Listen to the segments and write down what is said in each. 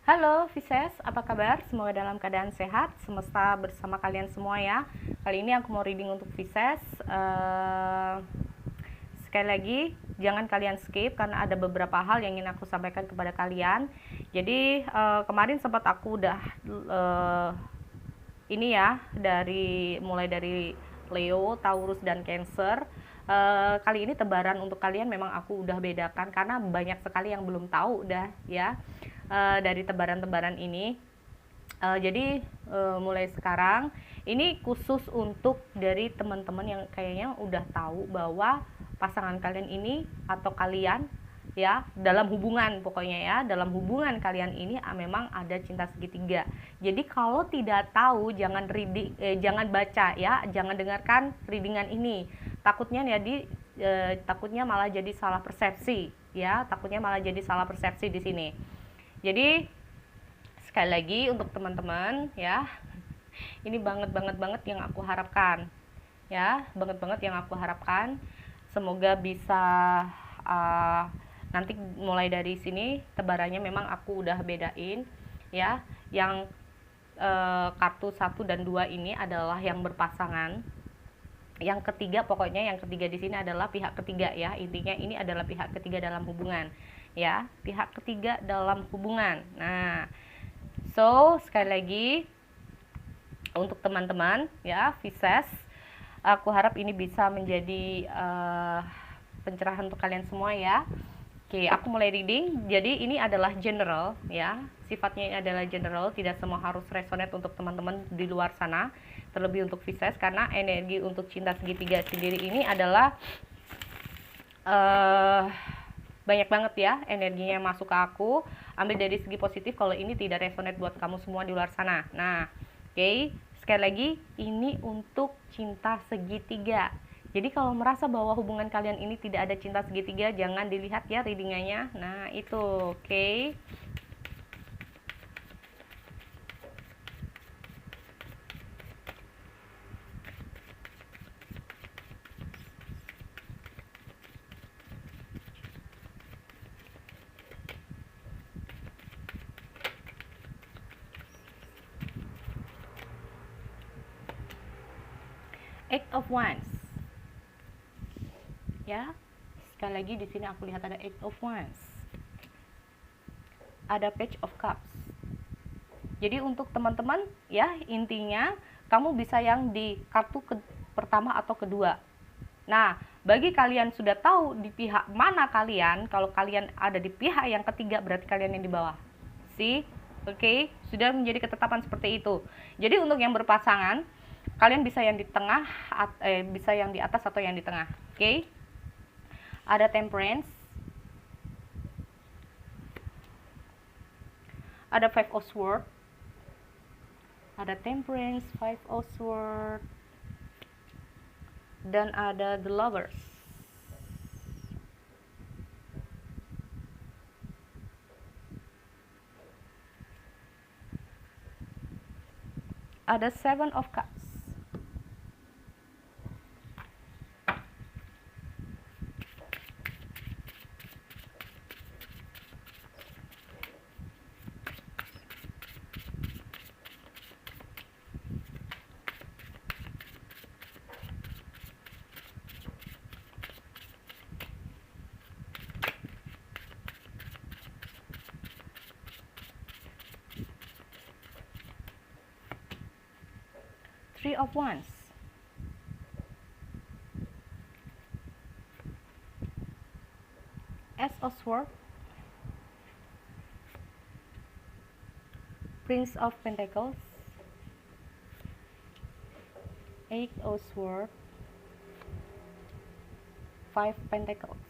Halo Vises, apa kabar? Semoga dalam keadaan sehat, semesta bersama kalian semua ya. Kali ini aku mau reading untuk Vises. Sekali lagi, jangan kalian skip karena ada beberapa hal yang ingin aku sampaikan kepada kalian. Jadi kemarin sempat aku udah ini ya, mulai dari Leo, Taurus, dan Cancer. Kali ini tebaran untuk kalian memang aku udah bedakan karena banyak sekali yang belum tahu udah ya dari tebaran-tebaran ini. Jadi mulai sekarang ini khusus untuk dari teman-teman yang kayaknya udah tahu bahwa pasangan kalian ini atau kalian ya dalam hubungan, pokoknya ya dalam hubungan kalian ini memang ada cinta segitiga. Jadi kalau tidak tahu jangan baca ya, jangan dengarkan readingan ini. Takutnya takutnya malah jadi salah persepsi ya, takutnya malah jadi salah persepsi di sini. Jadi sekali lagi untuk teman-teman ya, ini banget yang aku harapkan ya, banget yang aku harapkan. Semoga bisa nanti mulai dari sini tebarannya memang aku udah bedain ya. Yang kartu 1 dan 2 ini adalah yang berpasangan. Yang ketiga, pokoknya yang ketiga di sini adalah pihak ketiga ya. Intinya ini adalah pihak ketiga dalam hubungan ya, pihak ketiga dalam hubungan. Nah, sekali lagi untuk teman-teman ya Pisces, aku harap ini bisa menjadi pencerahan untuk kalian semua ya. Oke, aku mulai reading. Jadi ini adalah general ya, sifatnya ini adalah general, tidak semua harus resonate untuk teman-teman di luar sana, terlebih untuk Pisces karena energi untuk cinta segitiga sendiri ini adalah banyak banget ya energinya masuk ke aku. Ambil dari segi positif kalau ini tidak resonate buat kamu semua di luar sana. Nah, oke, sekali lagi ini untuk cinta segitiga. Jadi kalau merasa bahwa hubungan kalian ini tidak ada cinta segitiga, jangan dilihat ya readingannya. Nah, itu oke. 8 of Wands. Ya. Sekali lagi di sini aku lihat ada 8 of Wands. Ada Page of Cups. Jadi untuk teman-teman ya, intinya kamu bisa yang di kartu pertama atau kedua. Nah, bagi kalian sudah tahu di pihak mana kalian, kalau kalian ada di pihak yang ketiga berarti kalian yang di bawah. Oke, sudah menjadi ketetapan seperti itu. Jadi untuk yang berpasangan, kalian bisa yang di tengah, bisa yang di atas atau yang di tengah. Oke. Ada Temperance. Ada Five of Swords. Ada Temperance, Five of Swords. Dan ada The Lovers. Ada Seven of Cups. Three of Wands. Ace of Swords. Prince of Pentacles. Eight of Swords. Five Pentacles.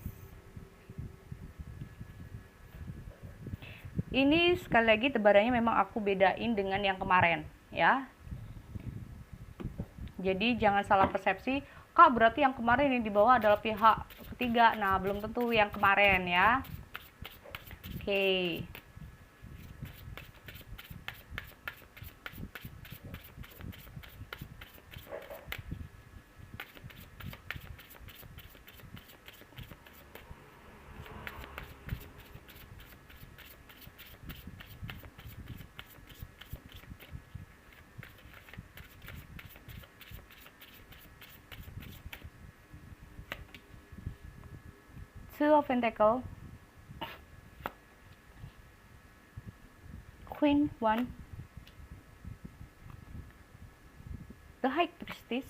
Ini sekali lagi tebarannya memang aku bedain dengan yang kemarin ya. Jadi jangan salah persepsi, Kak berarti yang kemarin yang dibawa adalah pihak ketiga. Nah, belum tentu yang kemarin ya. Oke. Two of Pentacle, Queen One, the High Priestess,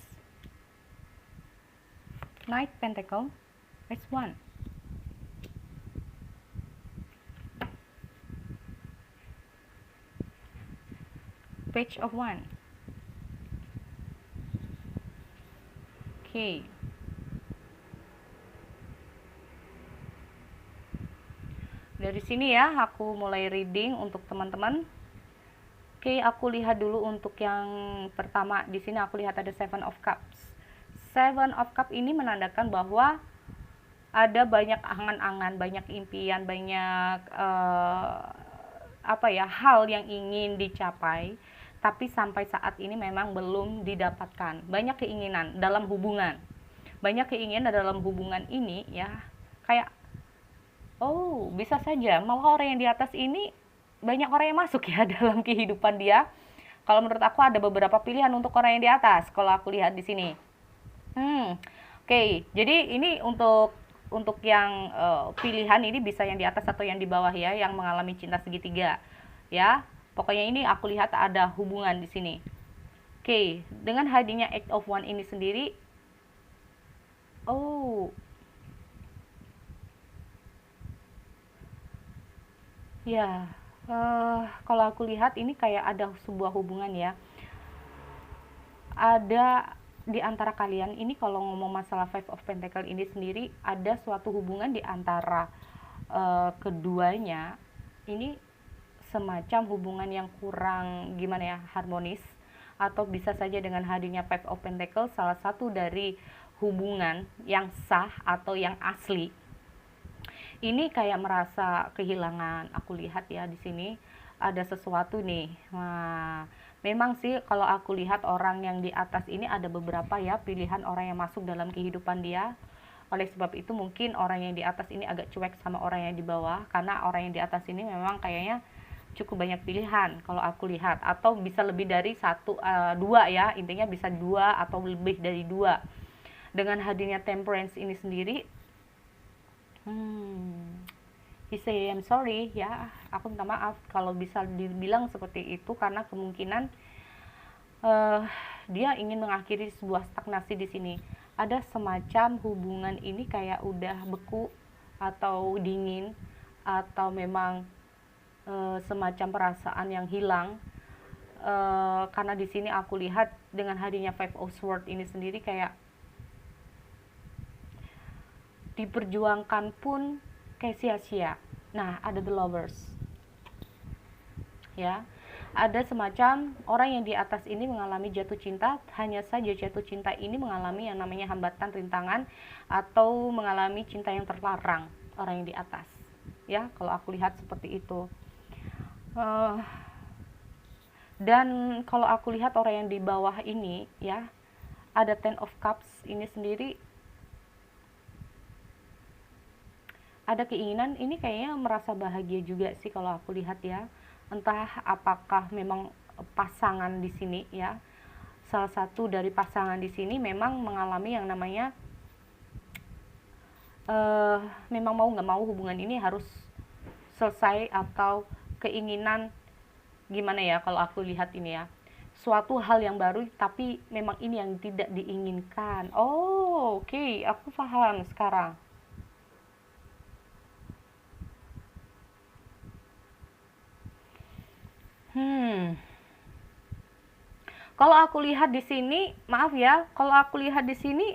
Knight Pentacle, S1, Page of One. Oke. Dari sini ya, aku mulai reading untuk teman-teman. Oke, aku lihat dulu untuk yang pertama. Di sini aku lihat ada Seven of Cups. Seven of Cups ini menandakan bahwa ada banyak angan-angan, banyak impian, banyak hal yang ingin dicapai, tapi sampai saat ini memang belum didapatkan. Banyak keinginan dalam hubungan. Banyak keinginan dalam hubungan ini ya. Kayak bisa saja malah orang yang di atas ini banyak orang yang masuk ya dalam kehidupan dia. Kalau menurut aku ada beberapa pilihan untuk orang yang di atas kalau aku lihat di sini. Oke. Jadi ini untuk yang pilihan ini bisa yang di atas atau yang di bawah ya, yang mengalami cinta segitiga ya. Pokoknya ini aku lihat ada hubungan di sini. Oke, dengan hadirnya Eight of One ini sendiri, ya, kalau aku lihat ini kayak ada sebuah hubungan ya. Ada di antara kalian ini, kalau ngomong masalah Five of Pentacle ini sendiri, ada suatu hubungan di antara keduanya. Ini semacam hubungan yang kurang harmonis, atau bisa saja dengan hadirnya Five of Pentacle salah satu dari hubungan yang sah atau yang asli ini kayak merasa kehilangan. Aku lihat ya di sini ada sesuatu nih. Nah, memang sih kalau aku lihat orang yang di atas ini ada beberapa ya pilihan orang yang masuk dalam kehidupan dia. Oleh sebab itu mungkin orang yang di atas ini agak cuek sama orang yang di bawah, karena orang yang di atas ini memang kayaknya cukup banyak pilihan kalau aku lihat, atau bisa lebih dari dua ya, intinya bisa dua atau lebih dari dua. Dengan hadirnya Temperance ini sendiri, he say I'm sorry ya, aku minta maaf kalau bisa dibilang seperti itu, karena kemungkinan dia ingin mengakhiri sebuah stagnasi di sini. Ada semacam hubungan ini kayak udah beku atau dingin, atau memang semacam perasaan yang hilang, karena di sini aku lihat dengan hadirnya Five of Swords ini sendiri kayak diperjuangkan pun kayak sia-sia. Nah, ada The Lovers ya, ada semacam orang yang di atas ini mengalami jatuh cinta. Hanya saja jatuh cinta ini mengalami yang namanya hambatan, rintangan, atau mengalami cinta yang terlarang orang yang di atas ya, kalau aku lihat seperti itu. Dan kalau aku lihat orang yang di bawah ini ya, ada Ten of Cups ini sendiri, ada keinginan ini kayaknya merasa bahagia juga sih kalau aku lihat ya. Entah apakah memang pasangan di sini ya, salah satu dari pasangan di sini memang mengalami yang namanya memang mau nggak mau hubungan ini harus selesai, atau keinginan gimana ya kalau aku lihat ini ya, suatu hal yang baru tapi memang ini yang tidak diinginkan. Oke, aku paham sekarang. Kalau aku lihat di sini, maaf ya, kalau aku lihat di sini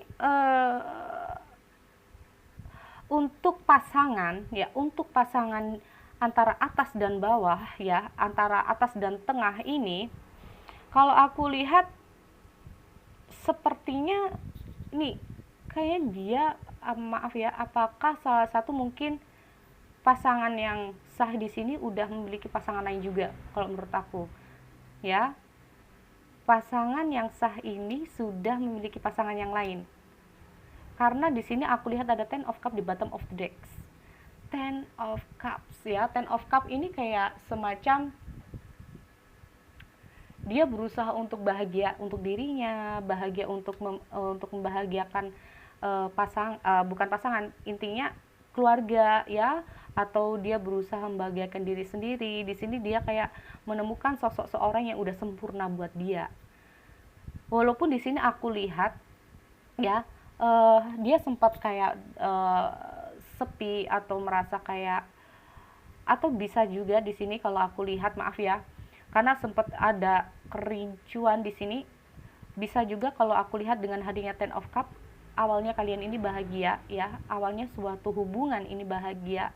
untuk pasangan ya, untuk pasangan antara atas dan bawah ya, antara atas dan tengah ini, kalau aku lihat sepertinya nih kayak dia maaf ya, apakah salah satu mungkin pasangan yang sah di sini udah memiliki pasangan lain juga. Kalau menurut aku ya, pasangan yang sah ini sudah memiliki pasangan yang lain, karena di sini aku lihat ada Ten of Cups di bottom of the decks. Ten of Cups ya, Ten of Cups ini kayak semacam dia berusaha untuk bahagia untuk dirinya, bahagia untuk membahagiakan bukan pasangan, intinya keluarga ya, atau dia berusaha membahagiakan diri sendiri. Di sini dia kayak menemukan sosok seorang yang udah sempurna buat dia. Walaupun di sini aku lihat ya, dia sempat kayak sepi atau merasa kayak, atau bisa juga di sini kalau aku lihat, maaf ya, karena sempat ada kerincuan di sini. Bisa juga kalau aku lihat dengan hadirnya Ten of Cup, awalnya kalian ini bahagia ya, awalnya suatu hubungan ini bahagia,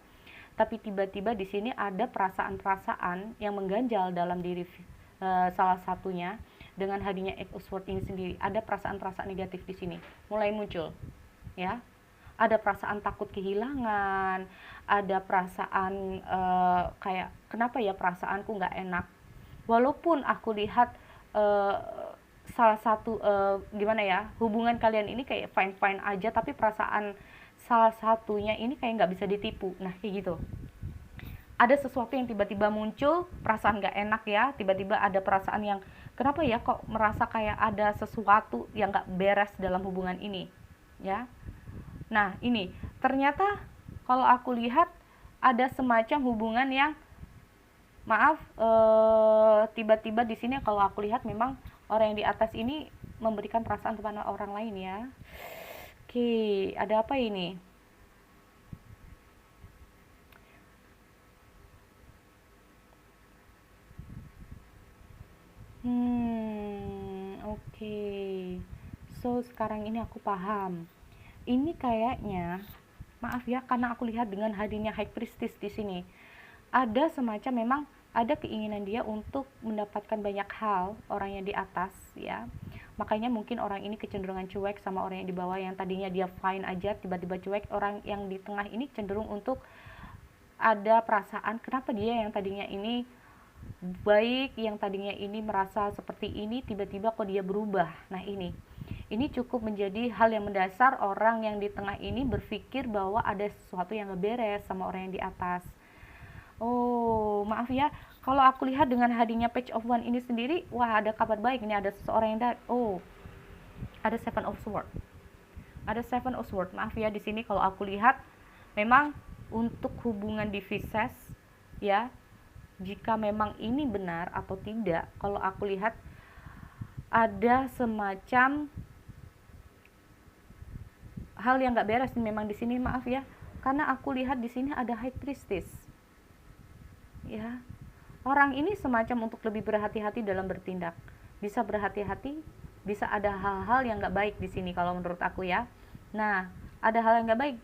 tapi tiba-tiba di sini ada perasaan-perasaan yang mengganjal dalam diri salah satunya. Dengan hadirnya Eight of Swords ini sendiri, ada perasaan-perasaan negatif di sini mulai muncul ya. Ada perasaan takut kehilangan, ada perasaan kayak kenapa ya perasaanku nggak enak. Walaupun aku lihat salah satu gimana ya, hubungan kalian ini kayak fine-fine aja, tapi perasaan salah satunya ini kayak nggak bisa ditipu. Nah kayak gitu, ada sesuatu yang tiba-tiba muncul, perasaan nggak enak ya, tiba-tiba ada perasaan yang kenapa ya kok merasa kayak ada sesuatu yang nggak beres dalam hubungan ini ya. Nah ini ternyata kalau aku lihat ada semacam hubungan yang maaf, tiba-tiba di sini kalau aku lihat memang orang yang di atas ini memberikan perasaan kepada orang lain ya. Oke, ada apa ini? Oke. So, sekarang ini aku paham. Ini kayaknya, maaf ya, karena aku lihat dengan hadirnya High Priestess di sini. Ada semacam memang ada keinginan dia untuk mendapatkan banyak hal orang yang di atas ya. Makanya mungkin orang ini kecenderungan cuek sama orang yang di bawah, yang tadinya dia fine aja tiba-tiba cuek. Orang yang di tengah ini cenderung untuk ada perasaan kenapa dia yang tadinya ini baik, yang tadinya ini merasa seperti ini, tiba-tiba kok dia berubah. Nah ini cukup menjadi hal yang mendasar orang yang di tengah ini berpikir bahwa ada sesuatu yang gak beres sama orang yang di atas. Oh maaf ya, kalau aku lihat dengan hadirnya Page of Wands ini sendiri, wah ada kabar baik. Ini ada seseorang yang ada Seven of Swords. Ada Seven of Swords. Maaf ya, di sini kalau aku lihat memang untuk hubungan di Pisces ya, jika memang ini benar atau tidak, kalau aku lihat ada semacam hal yang nggak beres memang di sini, maaf ya, karena aku lihat di sini ada High Priestess ya. Orang ini semacam untuk lebih berhati-hati dalam bertindak, bisa berhati-hati, bisa ada hal-hal yang nggak baik di sini kalau menurut aku ya. Nah ada hal yang nggak baik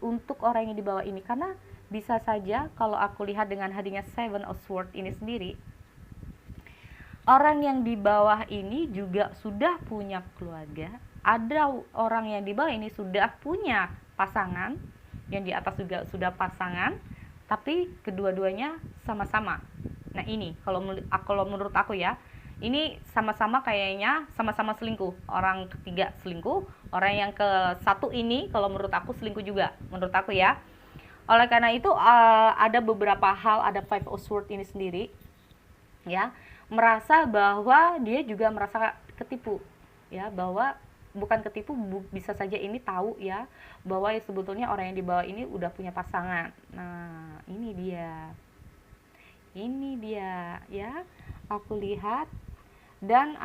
untuk orang yang di bawah ini, karena bisa saja kalau aku lihat dengan hadirnya Seven of Swords ini sendiri, orang yang di bawah ini juga sudah punya keluarga. Ada orang yang di bawah ini sudah punya pasangan, yang di atas juga sudah pasangan, tapi kedua-duanya sama-sama. Nah ini kalau menurut aku ya, ini sama-sama kayaknya sama-sama selingkuh. Orang ketiga selingkuh, orang yang ke satu ini kalau menurut aku selingkuh juga, menurut aku ya. Oleh karena itu ada beberapa hal, ada Five of Swords ini sendiri ya, merasa bahwa dia juga merasa ketipu ya, bahwa bukan ketipu, bisa saja ini tahu ya, bahwa sebetulnya orang yang di bawah ini udah punya pasangan. Nah ini dia ya, aku lihat. Dan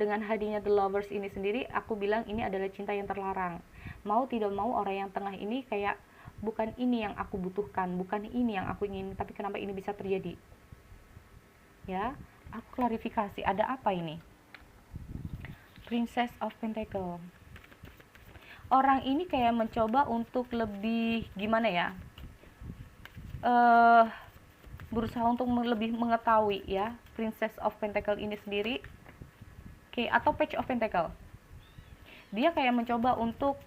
dengan hadirnya The Lovers ini sendiri, aku bilang ini adalah cinta yang terlarang. Mau tidak mau orang yang tengah ini kayak, bukan ini yang aku butuhkan, bukan ini yang aku ingin, tapi kenapa ini bisa terjadi ya. Aku klarifikasi, ada apa ini? Princess of Pentacles. Orang ini kayak mencoba untuk lebih gimana ya, berusaha untuk lebih mengetahui ya, Princess of Pentacles ini sendiri. Oke, atau Page of Pentacles. Dia kayak mencoba untuk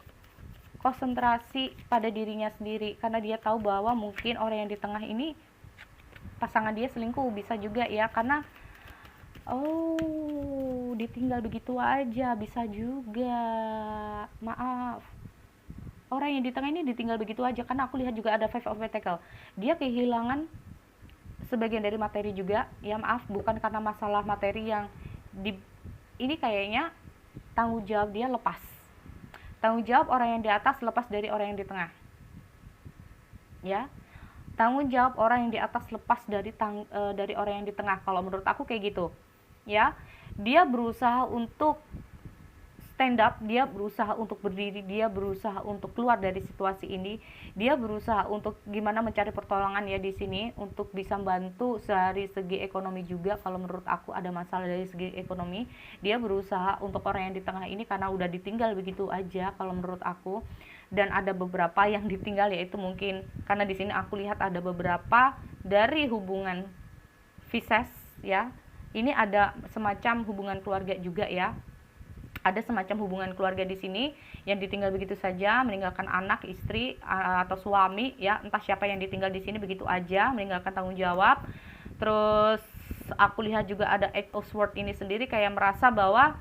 konsentrasi pada dirinya sendiri, karena dia tahu bahwa mungkin orang yang di tengah ini pasangan dia selingkuh, bisa juga ya, karena ditinggal begitu aja, bisa juga. Maaf, orang yang di tengah ini ditinggal begitu aja, karena aku lihat juga ada Five of Pentacles. Dia kehilangan sebagian dari materi juga ya, maaf, bukan karena masalah materi yang ini kayaknya tanggung jawab dia lepas. Tanggung jawab orang yang di atas lepas dari orang yang di tengah ya. Tanggung jawab orang yang di atas lepas dari orang yang di tengah. Kalau menurut aku kayak gitu, ya. Dia berusaha untuk stand up, dia berusaha untuk berdiri, dia berusaha untuk keluar dari situasi ini, dia berusaha untuk gimana mencari pertolongan ya di sini untuk bisa membantu dari segi ekonomi juga. Kalau menurut aku ada masalah dari segi ekonomi, dia berusaha untuk orang yang di tengah ini karena udah ditinggal begitu aja kalau menurut aku. Dan ada beberapa yang ditinggal, yaitu mungkin karena di sini aku lihat ada beberapa dari hubungan Pisces ya. Ini ada semacam hubungan keluarga juga ya, ada semacam hubungan keluarga di sini yang ditinggal begitu saja, meninggalkan anak, istri atau suami ya, entah siapa yang ditinggal di sini begitu aja, meninggalkan tanggung jawab. Terus aku lihat juga ada Eight of Swords ini sendiri kayak merasa bahwa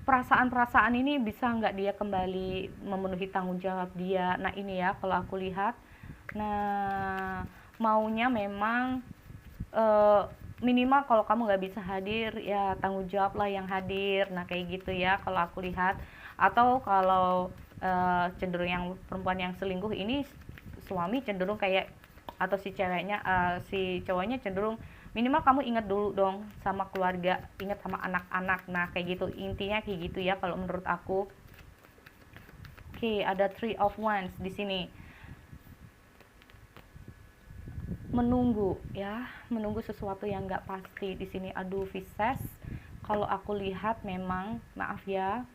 perasaan-perasaan ini bisa nggak dia kembali memenuhi tanggung jawab dia. Nah ini ya kalau aku lihat, nah maunya memang minimal kalau kamu nggak bisa hadir ya tanggung jawab lah yang hadir. Nah kayak gitu ya kalau aku lihat. Atau kalau cenderung yang perempuan yang selingkuh ini, suami cenderung kayak, atau si ceweknya si cowoknya cenderung minimal kamu ingat dulu dong sama keluarga, ingat sama anak-anak. Nah kayak gitu, intinya kayak gitu ya kalau menurut aku. Oke, ada Three of Wands di sini. Menunggu ya, menunggu sesuatu yang nggak pasti di sini. Aduh Pisces, kalau aku lihat memang maaf ya,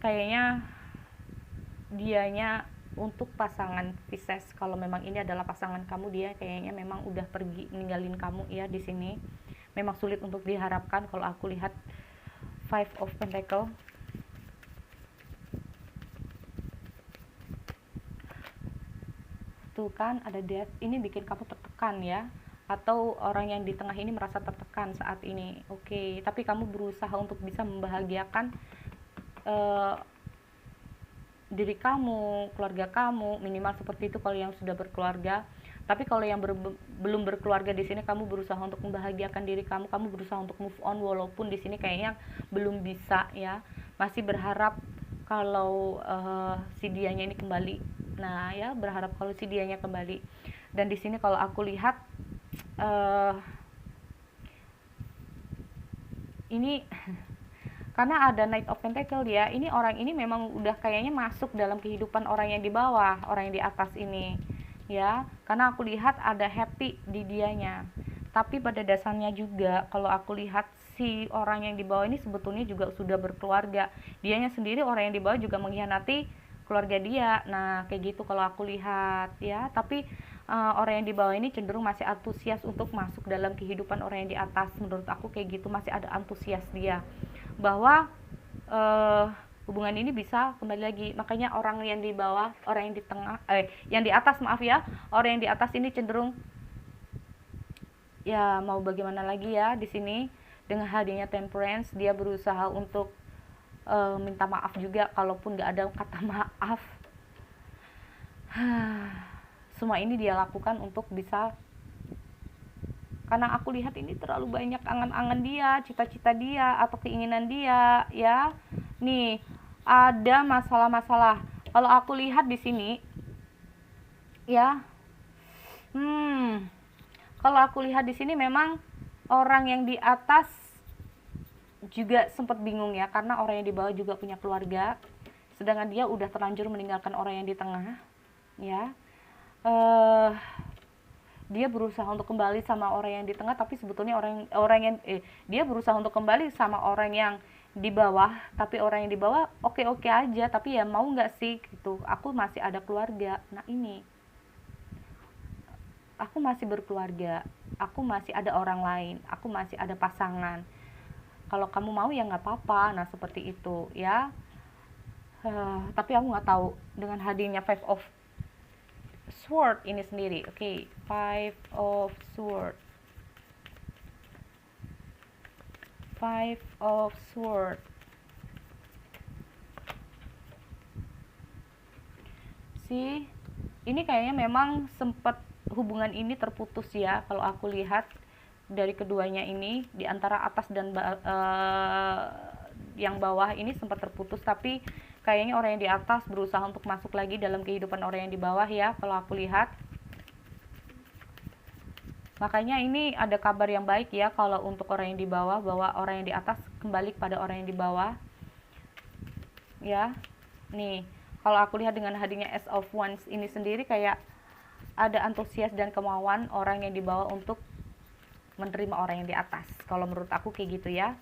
kayaknya dianya untuk pasangan Pisces, kalau memang ini adalah pasangan kamu, dia kayaknya memang udah pergi ninggalin kamu ya di sini. Memang sulit untuk diharapkan kalau aku lihat Five of Pentacle. Tuh kan ada Death, ini bikin kamu tertekan ya, atau orang yang di tengah ini merasa tertekan saat ini. Oke, tapi kamu berusaha untuk bisa membahagiakan diri kamu, keluarga kamu, minimal seperti itu kalau yang sudah berkeluarga. Tapi kalau yang belum berkeluarga di sini, kamu berusaha untuk membahagiakan diri kamu, kamu berusaha untuk move on walaupun di sini kayaknya belum bisa ya. Masih berharap kalau si dianya ini kembali. Nah, ya berharap kalau si dianya kembali. Dan di sini kalau aku lihat ini karena ada Knight of Pentacle ya, ini orang ini memang udah kayaknya masuk dalam kehidupan orang yang di bawah, orang yang di atas ini ya, karena aku lihat ada happy di dianya. Tapi pada dasarnya juga kalau aku lihat si orang yang di bawah ini sebetulnya juga sudah berkeluarga, dianya sendiri orang yang di bawah juga mengkhianati keluarga dia. Nah kayak gitu kalau aku lihat ya. Tapi orang yang di bawah ini cenderung masih antusias untuk masuk dalam kehidupan orang yang di atas. Menurut aku kayak gitu, masih ada antusias dia bahwa hubungan ini bisa kembali lagi. Makanya orang yang di bawah, orang yang di tengah, yang di atas maaf ya, orang yang di atas ini cenderung ya mau bagaimana lagi ya di sini. Dengan hadirnya Temperance, dia berusaha untuk minta maaf juga, kalaupun nggak ada kata maaf. Semua ini dia lakukan untuk bisa, karena aku lihat ini terlalu banyak angan-angan dia, cita-cita dia, atau keinginan dia ya. Nih ada masalah-masalah kalau aku lihat di sini ya. Kalau aku lihat di sini memang orang yang di atas juga sempat bingung ya, karena orang yang di bawah juga punya keluarga, sedangkan dia udah terlanjur meninggalkan orang yang di tengah ya. Dia berusaha untuk kembali sama orang yang di tengah, tapi sebetulnya orang yang dia berusaha untuk kembali sama orang yang di bawah, tapi orang yang di bawah oke-oke aja, tapi ya mau nggak sih gitu, aku masih ada keluarga. Nah ini aku masih berkeluarga, aku masih ada orang lain, aku masih ada pasangan, kalau kamu mau ya nggak apa-apa. Nah seperti itu ya. Tapi aku nggak tahu dengan hadirnya Five of Sword ini sendiri. Oke, Five of Sword, Five of Sword. Ini kayaknya memang sempat hubungan ini terputus ya, kalau aku lihat dari keduanya ini, di antara atas dan yang bawah ini sempat terputus. Tapi kayaknya orang yang di atas berusaha untuk masuk lagi dalam kehidupan orang yang di bawah ya, kalau aku lihat. Makanya ini ada kabar yang baik ya kalau untuk orang yang di bawah, bahwa orang yang di atas kembali kepada orang yang di bawah. Ya. Nih, kalau aku lihat dengan hadirnya Ace of Wands ini sendiri, kayak ada antusias dan kemauan orang yang di bawah untuk menerima orang yang di atas. Kalau menurut aku kayak gitu ya.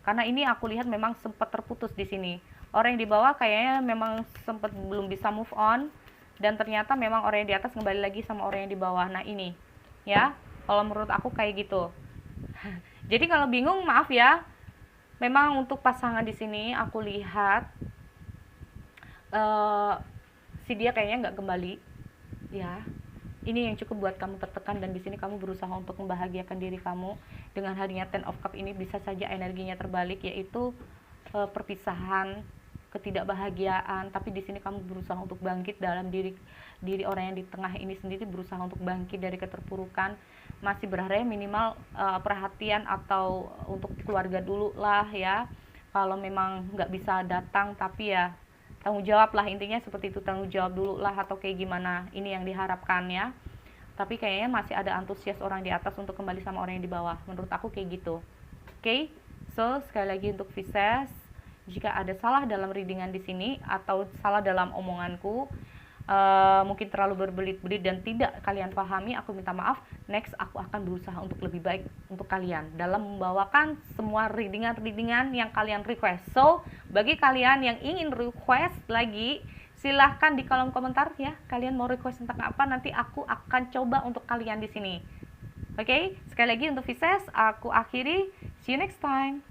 Karena ini aku lihat memang sempat terputus di sini. Orang yang di bawah kayaknya memang sempat belum bisa move on, dan ternyata memang orang yang di atas kembali lagi sama orang yang di bawah. Nah ini ya, kalau menurut aku kayak gitu. Jadi kalau bingung maaf ya. Memang untuk pasangan di sini aku lihat si dia kayaknya nggak kembali ya. Ini yang cukup buat kamu tertekan, dan di sini kamu berusaha untuk membahagiakan diri kamu. Dengan hadirnya Ten of Cup ini bisa saja energinya terbalik, yaitu perpisahan, ketidakbahagiaan. Tapi di sini kamu berusaha untuk bangkit dalam diri orang yang di tengah ini sendiri, berusaha untuk bangkit dari keterpurukan. Masih berharap minimal perhatian atau untuk keluarga dulu lah ya. Kalau memang nggak bisa datang, tapi ya tanggung jawab lah, intinya seperti itu, tanggung jawab dulu lah atau kayak gimana, ini yang diharapkan ya. Tapi kayaknya masih ada antusias orang di atas untuk kembali sama orang yang di bawah, menurut aku kayak gitu. Oke, so sekali lagi untuk Pisces, jika ada salah dalam readingan di sini atau salah dalam omonganku, mungkin terlalu berbelit-belit dan tidak kalian pahami, aku minta maaf. Next aku akan berusaha untuk lebih baik untuk kalian dalam membawakan semua readingan yang kalian request. So bagi kalian yang ingin request lagi, silahkan di kolom komentar ya, kalian mau request tentang apa, nanti aku akan coba untuk kalian di sini. Oke, sekali lagi untuk Pisces aku akhiri, see you next time.